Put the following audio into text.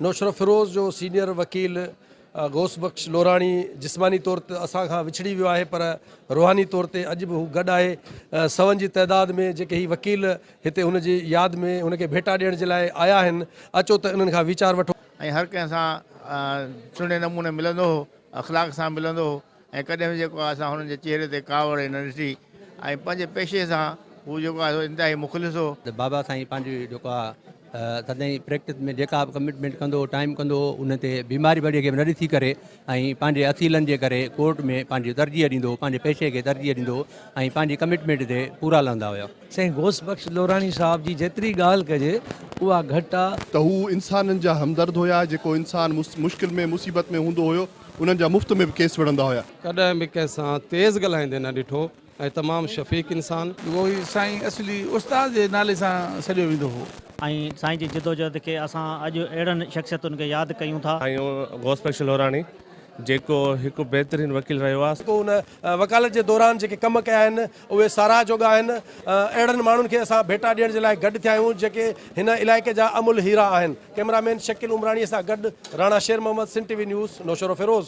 नौशरो फिरोज़ जो सीनियर वकील गौस बख्श लोराणी जिस्मानी तौर ते असां खां विछड़ी वियो आहे, पर रूहानी तौर ते अॼु बि हू गॾु आहे। सवनि जी तइदाद में जेके ही वकील हिते हुन जी यादि में हुनखे भेटा ॾियण जे लाइ आया आहिनि, अचो त इन्हनि खां वीचार वठो। ऐं हर कंहिं सां सुहिणे नमूने मिलंदो हो, अख़लाक सां मिलंदो हो ऐं कॾहिं बि जेको आहे असां हुननि जे चेहरे ते कावड़ न ॾिठी ऐं पंहिंजे पेशे सां हू जेको आहे इंतिहाई मुख़लिस हो। त बाबा साईं पंहिंजी जेको आहे तॾहिं प्रैक्टिस में जेका बि कमिटमेंट कंदो टाइम कंदो उन ते बीमारी बड़ी खे न ॾिसी करे ऐं पंहिंजे असीलनि जे करे कोर्ट में पंहिंजी तरजीह ॾींदो, पंहिंजे पेशे खे तरजीह ॾींदो ऐं पंहिंजी कमिटमेंट ते पूरा लहंदा हुया। साईं गौस बख्श लोराणी साहब जी जेतिरी ॻाल्हि कजे उहा घटि आहे। त हू इंसाननि जा हमदर्द हुया, जेको इंसान मुश्किल में मुसीबत में हूंदो हुयो उन्हनि जा मुफ़्त में बि केस विढ़ंदा हुया। कॾहिं बि कंहिंसां तेज़ ॻाल्हाईंदे न ॾिठो ऐं तमामु शफ़ीक़ इंसान। उहो ई साईं असली उस्ताद जे नाले सां सॾियो वेंदो हो। ऐं साईं जी जिदोजहद खे असां अॼु अहिड़नि शख़्सियतुनि खे यादि कयूं था। ऐं गौस बख्श लोराणी जेको हिकु बहितरीनु वकील रहियो आहे। पोइ हुन वकालत जे दौरान जेके कम कया आहिनि उहे साराह जोगा आहिनि। अहिड़नि माण्हुनि खे असां भेटा ॾियण जे लाइ गॾु थिया आहियूं जेके हिन इलाइक़े जा अमुल हीरा आहिनि। कैमरामैन शकील उमराणीअ सां गॾु राणा शेर मोहम्मद, सिंध टीवी न्यूज़, नौशरो फिरोज़।